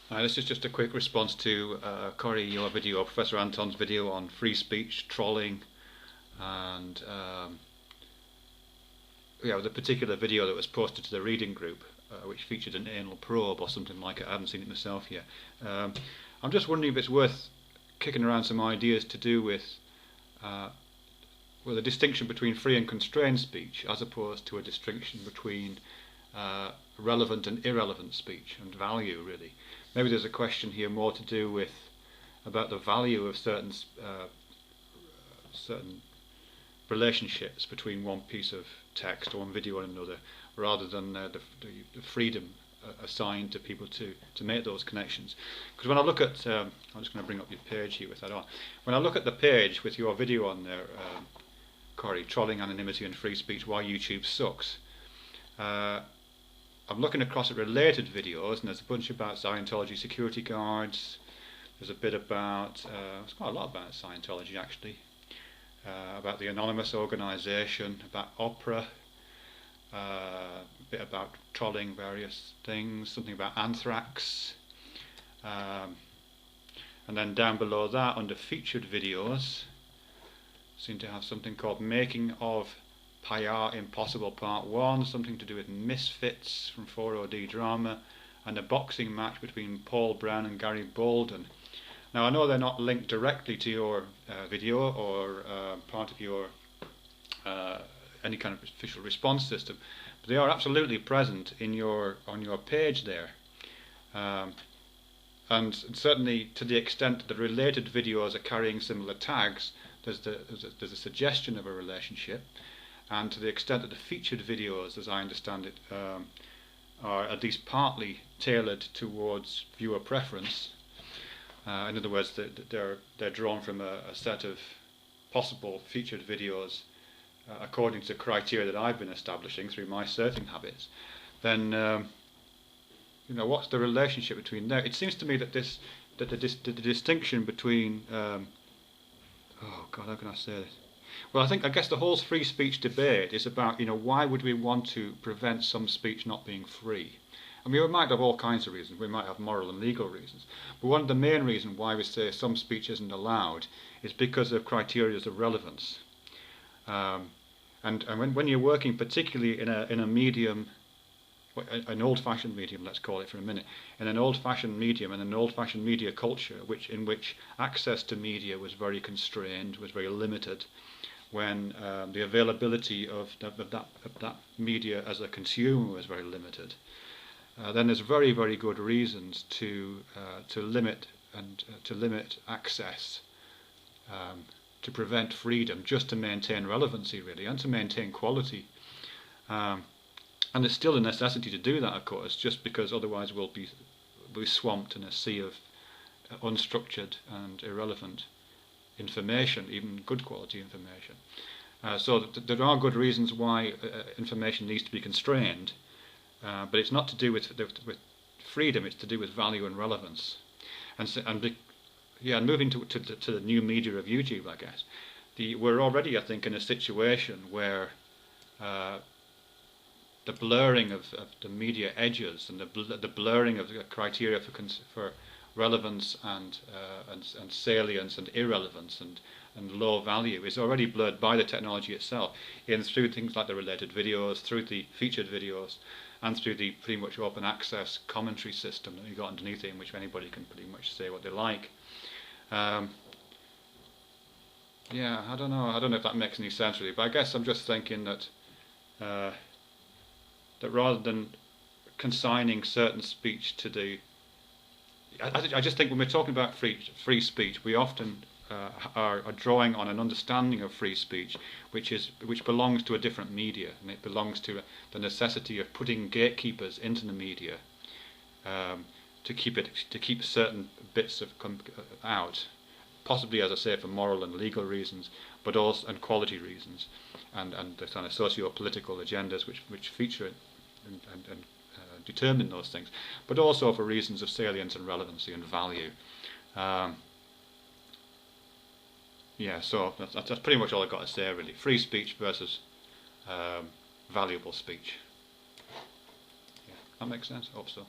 This is just a quick response to Corey, your video, Professor Anton's video on free speech, trolling, and the particular video that was posted to the reading group, which featured an anal probe or something like it. I haven't seen it myself yet. I'm just wondering if it's worth kicking around some ideas to do with the distinction between free and constrained speech, as opposed to a distinction between relevant and irrelevant speech and value, really. Maybe there's a question here more to do with about the value of certain relationships between one piece of text or one video and another, rather than the freedom assigned to people to make those connections. Because when I look at, I'm just going to bring up your page here with that on. When I look at the page with your video on there, Corey, Trolling, Anonymity and Free Speech, Why YouTube Sucks, I'm looking across at related videos, and there's a bunch about Scientology security guards. There's a bit about, there's quite a lot about Scientology actually, about the anonymous organisation, about opera, a bit about trolling various things, something about anthrax, and then down below that under featured videos seem to have something called Making of Payar Impossible Part 1, something to do with Misfits from 4OD Drama, and a boxing match between Paul Brown and Gary Bolden. Now I know they're not linked directly to your video or part of your any kind of official response system, but they are absolutely present in on your page there. And certainly to the extent that the related videos are carrying similar tags, there's a suggestion of a relationship. And to the extent that the featured videos, as I understand it, are at least partly tailored towards viewer preference, in other words, they're drawn from a set of possible featured videos according to criteria that I've been establishing through my surfing habits, then what's the relationship between there? It seems to me that the distinction between oh God, how can I say this? Well, I guess the whole free speech debate is about, why would we want to prevent some speech not being free? I mean, we might have all kinds of reasons. We might have moral and legal reasons. But one of the main reasons why we say some speech isn't allowed is because of criteria of relevance. And when you're working particularly in a medium, an old-fashioned medium, let's call it for a minute, in an old-fashioned medium and an old-fashioned media culture, in which access to media was very constrained, was very limited, when the availability of that media as a consumer was very limited, then there's very, very good reasons to limit access, to prevent freedom, just to maintain relevancy, really, and to maintain quality. And there's still a necessity to do that, of course, just because otherwise we'll be swamped in a sea of unstructured and irrelevant information, even good quality information. So there are good reasons why information needs to be constrained, but it's not to do with freedom, it's to do with value and relevance. And moving to the new media of YouTube, I guess, we're already, I think, in a situation where the blurring of the media edges and the blurring of the criteria for relevance and salience and irrelevance and low value is already blurred by the technology itself, through things like the related videos, through the featured videos, and through the pretty much open access commentary system that you got underneath it, in which anybody can pretty much say what they like. I don't know if that makes any sense really, but I guess I'm just thinking that that rather than consigning certain speech to the, I just think when we're talking about free speech, we often are drawing on an understanding of free speech which belongs to a different media, and it belongs to the necessity of putting gatekeepers into the media to keep certain bits out, possibly, as I say, for moral and legal reasons, but also and quality reasons, and the kind of socio-political agendas which feature and determine those things, but also for reasons of salience and relevancy and value. So that's pretty much all I've got to say, really. Free speech versus valuable speech. Yeah, that makes sense? I hope so.